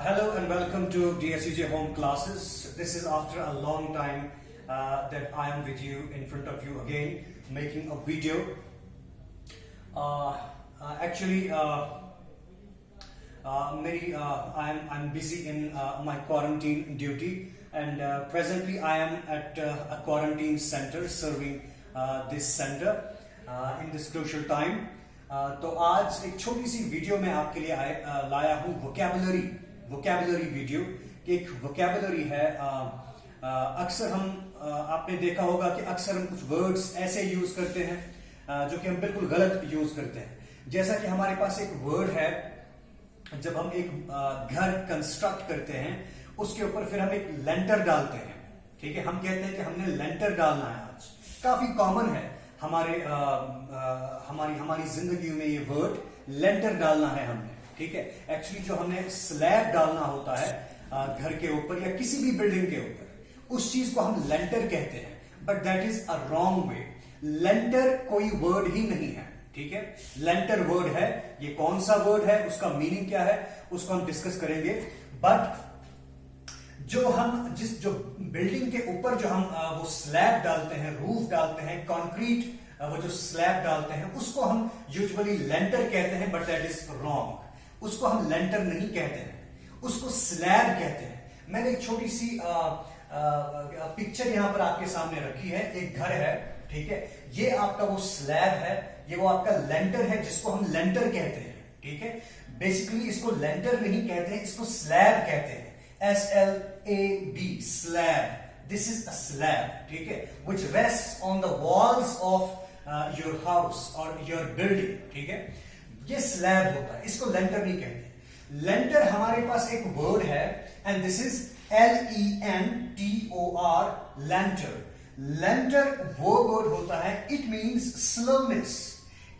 Hello and welcome to DSEJ Home Classes. This is after a long time that I am with you in front of you again, making a video. I'm busy in my quarantine duty, and presently I am at a quarantine center serving this center in this crucial time. तो आज एक छोटी सी video में आपके लिए लाया हूँ vocabulary video कि एक वोकैबुलरी है। अक्सर हम आपने देखा होगा कि अक्सर हम कुछ वर्ड्स ऐसे यूज करते हैं जो कि हम बिल्कुल गलत यूज करते हैं। जैसा कि हमारे पास एक वर्ड है, जब हम एक घर कंस्ट्रक्ट करते हैं उसके ऊपर फिर हम एक लेंटर डालते हैं। ठीक है, हम कहते हैं कि हमने लेंटर डालना है। आज काफी कॉमन है हमारी जिंदगी में ये वर्ड लेंटर डालना है हमने। ठीक है, एक्चुअली जो हमने स्लैब डालना होता है घर के ऊपर या किसी भी बिल्डिंग के ऊपर, उस चीज को हम लेंटर कहते हैं, but that is a wrong way. Lentor कोई वर्ड ही नहीं है। ठीक है, लेंटर वर्ड है। ये कौन सा वर्ड है, उसका मीनिंग क्या है, उसको हम डिस्कस करेंगे। बट जो बिल्डिंग के ऊपर जो हम वो स्लैब डालते हैं, रूफ डालते हैं, कंक्रीट वो जो स्लैब डालते हैं, उसको हम यूजुअली लेंटर कहते हैं, बट दैट इज रॉन्ग। उसको हम लेंटर नहीं कहते हैं, उसको स्लैब कहते हैं। मैंने एक छोटी सी पिक्चर यहां पर आपके सामने रखी है। एक घर है, ठीक है, ये आपका वो स्लैब है, ये वो आपका लेंटर है जिसको हम लेंटर कहते हैं। ठीक है, बेसिकली इसको लेंटर नहीं कहते हैं, इसको स्लैब कहते हैं। SLAB, slab. This is a slab. ठीक है, which rests on the walls of your house or your building. ठीक है, ये स्लैब होता है, इसको लेंटर नहीं कहते। लेंटर हमारे पास एक वर्ड है, एंड दिस इज LENTOR, लेंटर। लेंटर वो वर्ड होता है, it means slowness,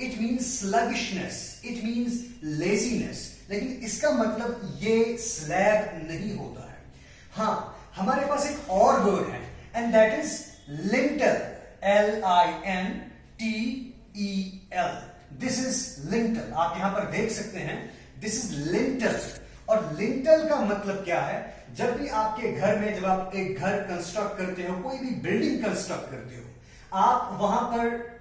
it means sluggishness, it means laziness. लेकिन इसका मतलब ये स्लैब नहीं होता है। हाँ, हमारे पास एक और वर्ड है, and that is lintel, LINTEL। This is lintel. आप यहां पर देख सकते हैं, दिस इज लिंटल। और लिंटल का मतलब क्या है? जब भी आपके घर में, जब आप एक घर कंस्ट्रक्ट करते हो, कोई भी बिल्डिंग कंस्ट्रक्ट करते हो, आप वहां पर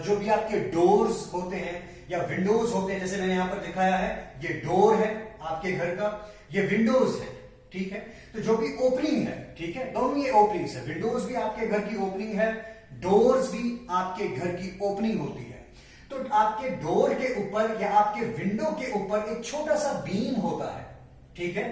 जो भी आपके डोर्स होते हैं या विंडोज होते हैं, जैसे मैंने यहां पर दिखाया है, ये डोर है आपके घर का, ये विंडोज है। ठीक है, तो जो भी ओपनिंग है, ठीक है, दोनों ये ओपनिंग्स है। विंडोज भी आपके घर की ओपनिंग है, डोर्स भी आपके घर की ओपनिंग होती है। तो आपके डोर के ऊपर या आपके विंडो के ऊपर एक छोटा सा बीम होता है। ठीक है,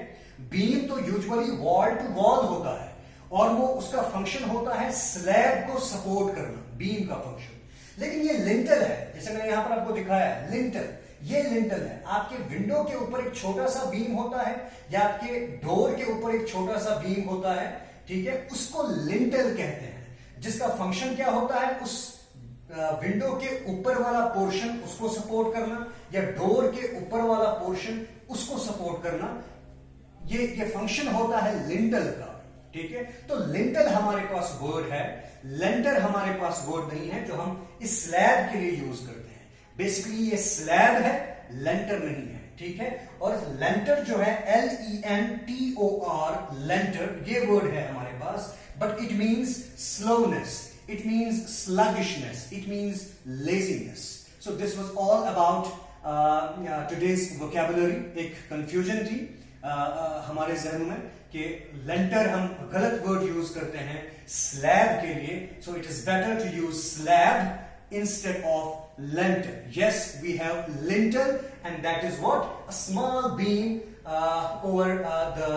बीम तो यूजुअली वॉल टू वॉल होता है, और वो उसका फंक्शन होता है स्लैब को सपोर्ट करना, बीम का फंक्शन। लेकिन ये लिंटल है, जैसे मैंने यहां पर आपको दिखाया है, लिंटल, ये लिंटल है। आपके विंडो के ऊपर एक छोटा सा बीम होता है, या आपके डोर के ऊपर एक छोटा सा बीम होता है। ठीक है, उसको लिंटल कहते हैं, जिसका फंक्शन क्या होता है, उस विंडो के ऊपर वाला पोर्शन उसको सपोर्ट करना, या डोर के ऊपर वाला पोर्शन उसको सपोर्ट करना। ये फंक्शन होता है लिंटल का। ठीक है, तो लिंटल हमारे पास वर्ड है, लेंटर हमारे पास वर्ड नहीं है जो हम इस स्लैब के लिए यूज करते हैं। बेसिकली ये स्लैब है, लेंटर नहीं है। ठीक है, और लेंटर जो है LENTOR, लेंटर, ये वर्ड है हमारे पास, but it means slowness, it means sluggishness, it means laziness. So this was all about today's vocabulary. एक confusion थी हमारे जहनों में कि लेंटर हम गलत वर्ड यूज करते हैं स्लैब के लिए, so it is better to use slab instead of lintel. Yes, we have lintel, and that is what? A small beam over the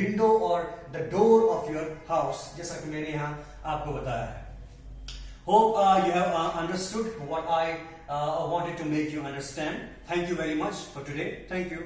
window or the door of your house, जैसा कि मैंने यहाँ आपको बताया है. Hope you have understood what I wanted to make you understand. Thank you very much for today. Thank you.